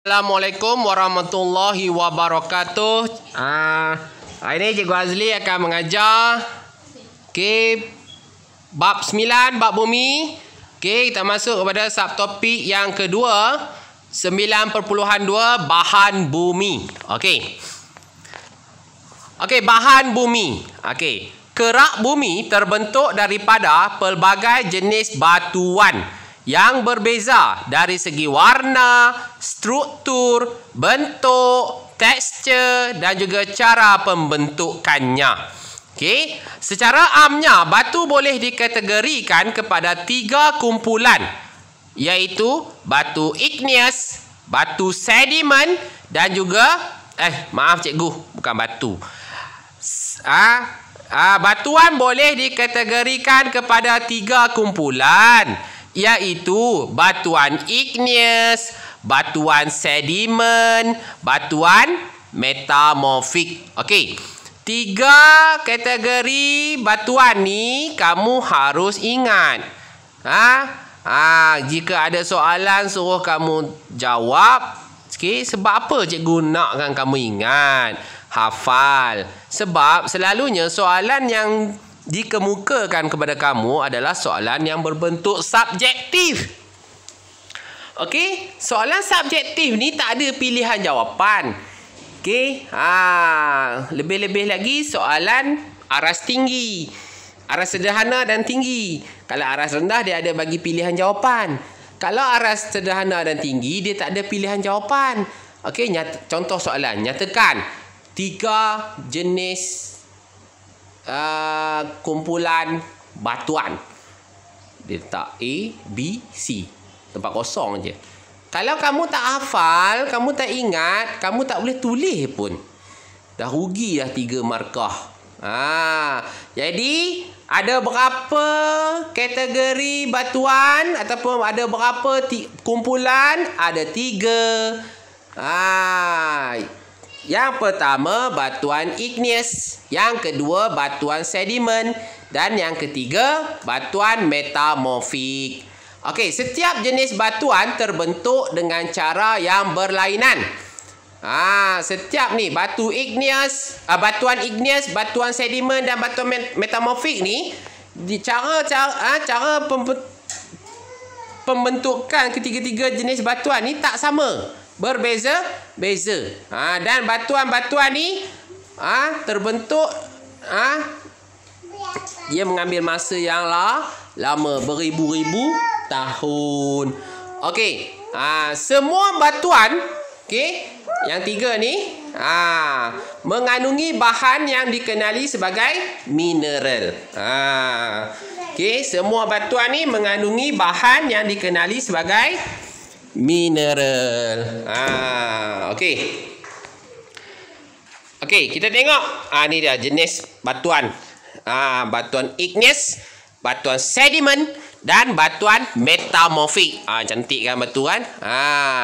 Assalamualaikum warahmatullahi wabarakatuh. Hari ini Cikgu Azli akan mengajar bab 9, bab bumi. Kita masuk kepada subtopik yang kedua, 9.2 bahan bumi. Bahan bumi. Kerak bumi terbentuk daripada pelbagai jenis batuan yang berbeza dari segi warna, struktur, bentuk, tekstur dan juga cara pembentukannya. Secara amnya, batu boleh dikategorikan kepada 3 kumpulan, iaitu batu igneous, batu sedimen dan juga maaf cikgu, bukan batu. Batuan boleh dikategorikan kepada 3 kumpulan, iaitu batuan igneous, batuan sedimen, batuan metamorfik. 3 kategori batuan ni kamu harus ingat. Jika ada soalan suruh kamu jawab. Sebab apa cikgu nakkan kamu ingat, hafal? Sebab selalunya soalan yang dikemukakan kepada kamu adalah soalan yang berbentuk subjektif. Soalan subjektif ni tak ada pilihan jawapan. Lebih-lebih lagi soalan aras tinggi, aras sederhana dan tinggi. Kalau aras rendah dia ada bagi pilihan jawapan. Kalau aras sederhana dan tinggi dia tak ada pilihan jawapan. Contoh soalan, nyatakan 3 jenis kumpulan batuan. Dia letak A, B, C. Tempat kosong je. Kalau kamu tak hafal, kamu tak ingat, kamu tak boleh tulis pun. Dah rugi dah 3 markah. Jadi ada berapa kategori batuan ataupun ada berapa kumpulan? Ada 3. Yang pertama batuan igneous, yang kedua batuan sedimen dan yang ketiga batuan metamorfik. Setiap jenis batuan terbentuk dengan cara yang berlainan. Setiap ni batuan igneous, batuan sedimen dan batuan metamorfik ni cara pembentukan ketiga-tiga jenis batuan ni tak sama, berbeza-beza. Dan batuan-batuan ni terbentuk dia mengambil masa yang lama, beribu-ribu tahun. Semua batuan yang 3 ni mengandungi bahan yang dikenali sebagai mineral. Semua batuan ni mengandungi bahan yang dikenali sebagai mineral. Kita tengok. Ni dia jenis batuan. Batuan igneous, batuan sedimen dan batuan metamorfik. Cantik kan batuan?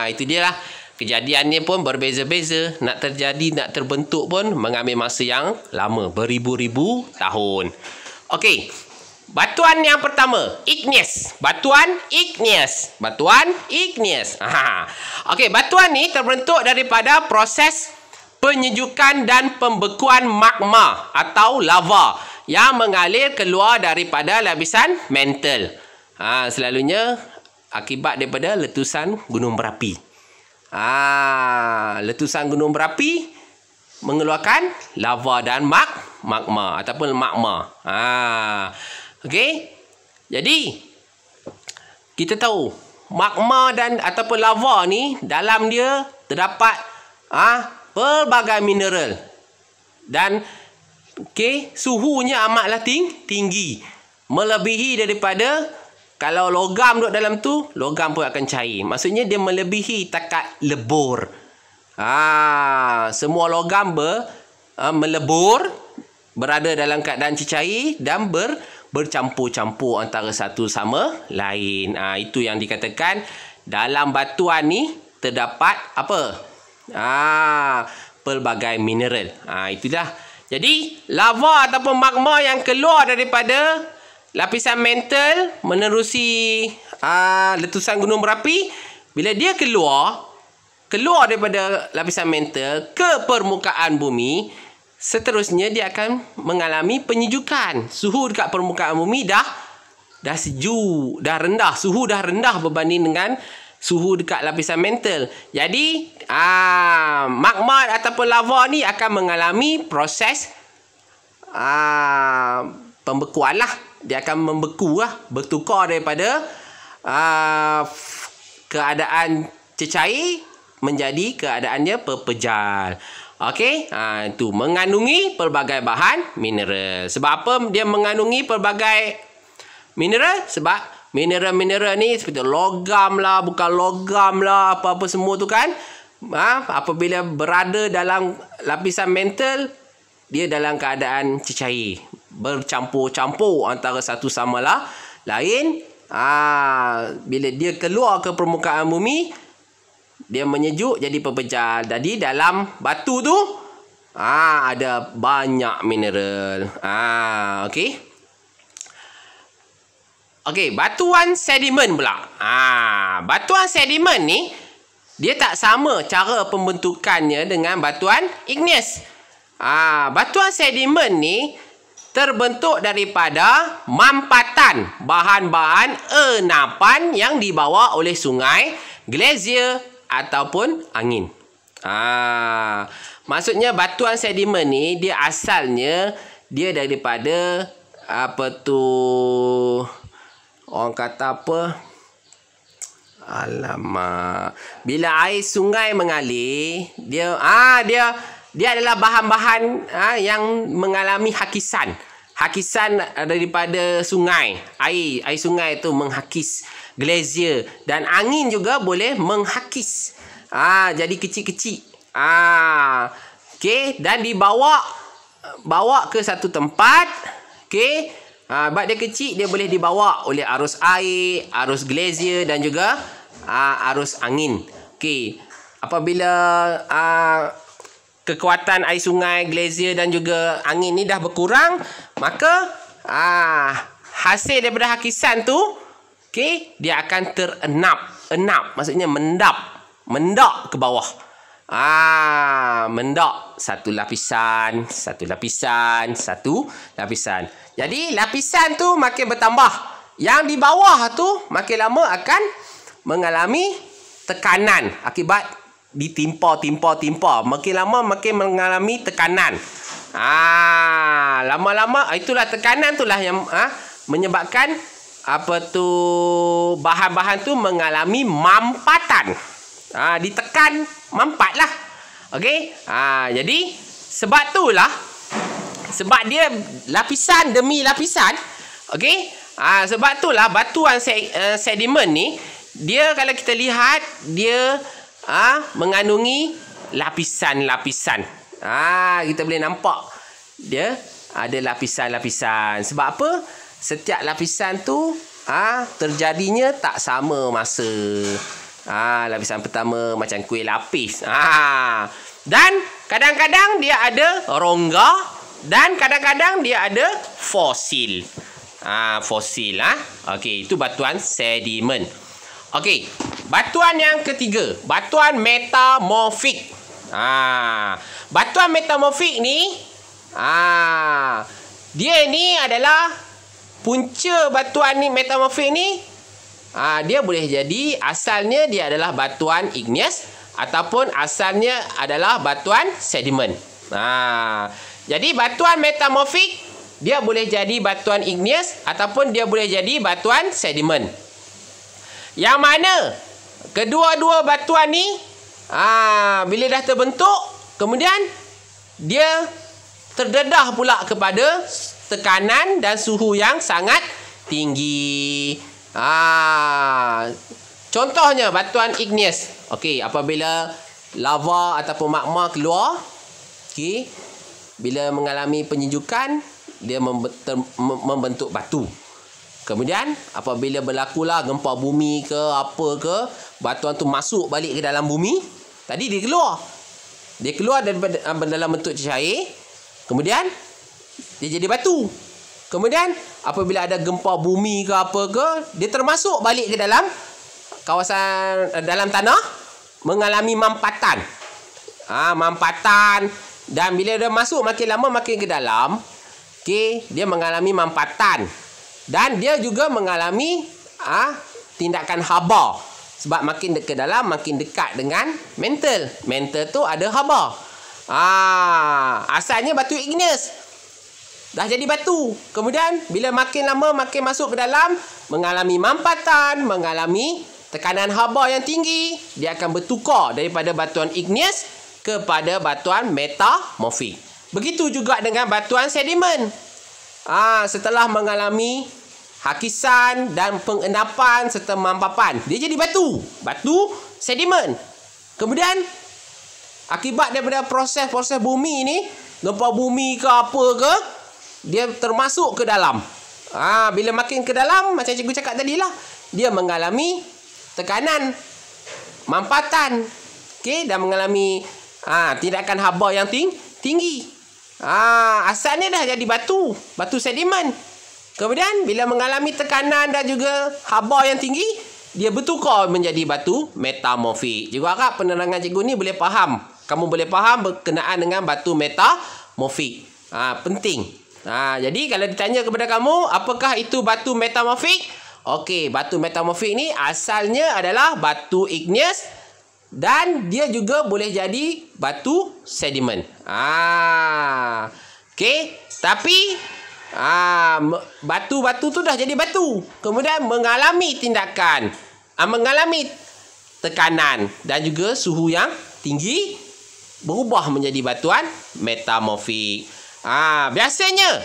Itu dia lah. Kejadiannya pun berbeza-beza. Nak terjadi, nak terbentuk pun mengambil masa yang lama, beribu-ribu tahun. Batuan yang pertama, igneous. Batuan igneous. Batuan ni terbentuk daripada proses penyejukan dan pembekuan magma atau lava yang mengalir keluar daripada lapisan mantle. Selalunya akibat daripada letusan gunung berapi. Letusan gunung berapi mengeluarkan lava dan magma ataupun magma. Jadi kita tahu magma dan ataupun lava ni dalam dia terdapat pelbagai mineral dan suhunya amatlah tinggi, melebihi daripada kalau logam duduk dalam tu, logam pun akan cair. Maksudnya dia melebihi takat lebur. Semua logam melebur, berada dalam keadaan cecair dan bercampur-campur antara satu sama lain. Itu yang dikatakan dalam batuan ni terdapat apa? Pelbagai mineral. Itulah. Jadi lava ataupun magma yang keluar daripada lapisan mantle menerusi letusan gunung berapi, bila dia keluar, keluar daripada lapisan mantle ke permukaan bumi, seterusnya dia akan mengalami penyejukan. Suhu dekat permukaan bumi dah sejuk, dah rendah. Suhu dah rendah berbanding dengan suhu dekat lapisan mantle. Jadi magma ataupun lava ni akan mengalami proses pembekuan lah. Dia akan membeku lah, bertukar daripada keadaan cecair menjadi keadaannya pepejal. Okey, itu mengandungi pelbagai bahan mineral. Sebab apa dia mengandungi pelbagai mineral? Sebab mineral-mineral ni seperti logam lah, bukan logam lah, apa-apa semua tu kan. Apabila berada dalam lapisan mantle, dia dalam keadaan cecair, bercampur-campur antara satu sama lain. Bila dia keluar ke permukaan bumi, dia menyejuk jadi pepejal. Jadi dalam batu tu ada banyak mineral. Okey. Okey, batuan sedimen pula. Batuan sedimen ni dia tak sama cara pembentukannya dengan batuan igneous. Batuan sedimen ni terbentuk daripada mampatan bahan-bahan enapan yang dibawa oleh sungai, glacier ataupun angin. Maksudnya batuan sedimen ni dia asalnya dia daripada orang kata apa? Alamak. Bila air sungai mengalir, dia adalah bahan-bahan yang mengalami hakisan. Hakisan daripada sungai. Air sungai itu menghakis glacier, dan angin juga boleh menghakis. Jadi kecil-kecil. Okey, dan dibawa ke satu tempat. Okey. Sebab dia kecil, dia boleh dibawa oleh arus air, arus glacier dan juga arus angin. Okey. Apabila kekuatan air sungai, glacier dan juga angin ni dah berkurang, maka hasil daripada hakisan tu, okey, dia akan terenap, maksudnya mendak ke bawah. Mendak satu lapisan. Jadi lapisan tu makin bertambah. Yang di bawah tu makin lama akan mengalami tekanan akibat ditimpa. Makin lama makin mengalami tekanan. Lama-lama itulah tekanan itulah yang menyebabkan bahan-bahan tu mengalami mampatan. Ditekan, mampatlah. Okey. Jadi sebab dia lapisan demi lapisan. Okey. Sebab itulah batuan sedimen ni, dia kalau kita lihat, dia mengandungi lapisan-lapisan. Kita boleh nampak dia ada lapisan-lapisan. Sebab apa? Setiap lapisan tu terjadinya tak sama masa. Lapisan pertama macam kuih lapis. Dan kadang-kadang dia ada rongga, dan kadang-kadang dia ada fosil. Fosil. Okey, itu batuan sedimen. Okey, batuan yang ketiga, batuan metamorfik. Batuan metamorfik ni, dia ni adalah punca batuan ni metamorfik ni. Dia boleh jadi asalnya dia adalah batuan igneous ataupun asalnya adalah batuan sedimen. Jadi batuan metamorfik dia boleh jadi batuan igneous ataupun dia boleh jadi batuan sedimen. Yang mana kedua-dua batuan ni bila dah terbentuk, kemudian dia terdedah pula kepada tekanan dan suhu yang sangat tinggi. Contohnya batuan igneous. Okey, apabila lava ataupun magma keluar, okey, bila mengalami penyejukan, dia membentuk batu. Kemudian apabila berlakulah gempa bumi ke apa ke, batuan tu masuk balik ke dalam bumi. Tadi dia keluar daripada dalam bentuk cair. Kemudian dia jadi batu. Kemudian apabila ada gempa bumi ke apa ke, dia termasuk balik ke dalam kawasan dalam tanah. mengalami mampatan. Mampatan. Dan bila dia masuk makin lama makin ke dalam, okey, dia mengalami mampatan. Dan dia juga mengalami tindakan haba. Sebab makin ke dalam makin dekat dengan mantle. Mantle tu ada haba. Asalnya batu igneous. Dah jadi batu. Kemudian bila makin lama makin masuk ke dalam, mengalami mampatan, mengalami tekanan haba yang tinggi, dia akan bertukar daripada batuan igneous kepada batuan metamorfik. Begitu juga dengan batuan sedimen. Setelah mengalami hakisan dan pengendapan serta mampapan, dia jadi batu. Batu sedimen. Kemudian akibat daripada proses-proses bumi ni, gempa bumi ke apa ke, dia termasuk ke dalam. Bila makin ke dalam, macam cikgu cakap tadi lah, dia mengalami tekanan mampatan, okey, dan mengalami tindakan haba yang tinggi. Asalnya dah jadi batu sedimen. Kemudian bila mengalami tekanan dan juga haba yang tinggi, dia bertukar menjadi batu metamorfik. Cikgu harap penerangan cikgu ni boleh faham. Kamu boleh faham berkenaan dengan batu metamorfik. Penting. Jadi kalau ditanya kepada kamu, apakah itu batu metamorfik? Okey, batu metamorfik ni asalnya adalah batu igneous dan dia juga boleh jadi batu sedimen. Okey, tapi batu-batu tu dah jadi batu. Kemudian mengalami tindakan, mengalami tekanan dan juga suhu yang tinggi, berubah menjadi batuan metamorfik. Biasanya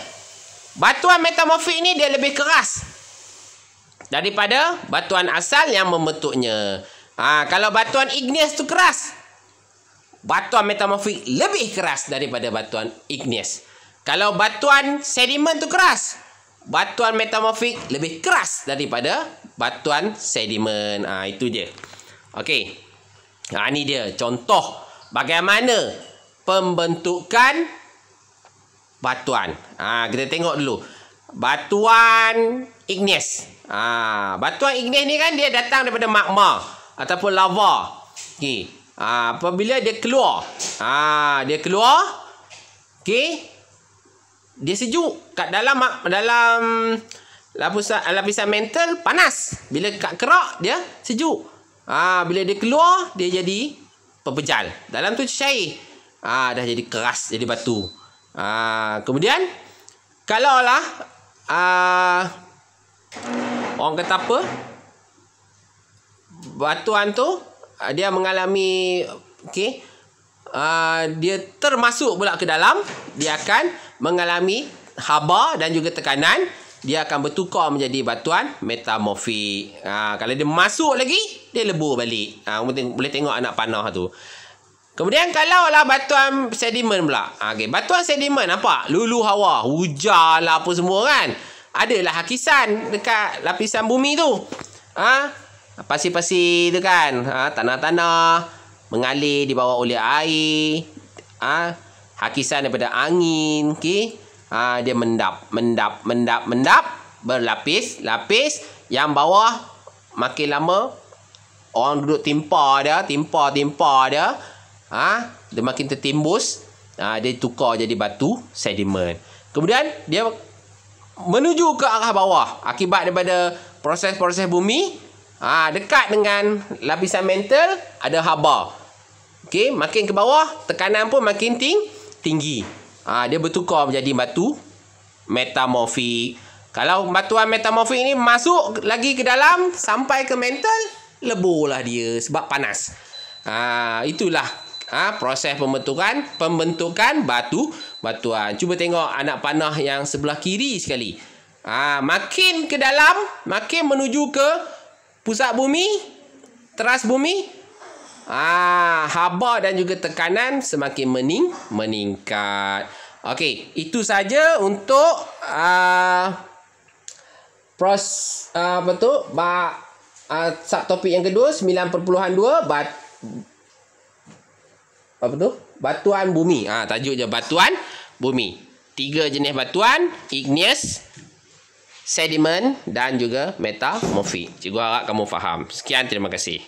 batuan metamorfik ni dia lebih keras daripada batuan asal yang membentuknya. Kalau batuan igneous tu keras, batuan metamorfik lebih keras daripada batuan igneous. Kalau batuan sedimen tu keras, batuan metamorfik lebih keras daripada batuan sedimen. Itu dia. Okey. Ni dia contoh bagaimana pembentukan batuan. Kita tengok dulu. Batuan igneous. Batuan igneous ni kan dia datang daripada magma ataupun lava. Okey. Apabila dia keluar, okey, dia sejuk. Kat dalam lapisan mantle panas. Bila kat kerak dia sejuk. Bila dia keluar dia jadi pepejal. Dalam tu cair. Dah jadi keras, jadi batu. Kemudian kalaulah orang kata apa, batuan tu dia mengalami dia termasuk pula ke dalam, dia akan mengalami haba dan juga tekanan, dia akan bertukar menjadi batuan metamorfik. Kalau dia masuk lagi, dia lebur balik. Boleh tengok anak panah tu. Kemudian kalau lah batuan sedimen pula. Batuan sedimen nampak lulu hawa, hujan lah apa semua kan. Adalah hakisan dekat lapisan bumi tu. Pasir-pasir tu kan. Tanah-tanah mengalir dibawa oleh air. Hakisan daripada angin. Dia mendap. Berlapis-lapis. Yang bawah makin lama orang duduk timpa dia. Dia makin tertimbus. Dia tukar jadi batu sedimen. Kemudian dia menuju ke arah bawah akibat daripada proses-proses bumi. Dekat dengan lapisan mantle ada haba. Okey, makin ke bawah tekanan pun makin tinggi. Dia bertukar menjadi batu metamorfik. Kalau batuan metamorfik ni masuk lagi ke dalam sampai ke mantle, leburlah dia sebab panas. Itulah proses pembentukan batuan. Cuba tengok anak panah yang sebelah kiri sekali. Makin ke dalam, makin menuju ke pusat bumi, teras bumi, haba dan juga tekanan semakin meningkat. Okey, itu saja untuk subtopik yang kedua 9.2 batuan bumi. Tajuk je batuan bumi. 3 jenis batuan: igneous, sedimen dan juga metamorfik. Cikgu harap kamu faham. Sekian, terima kasih.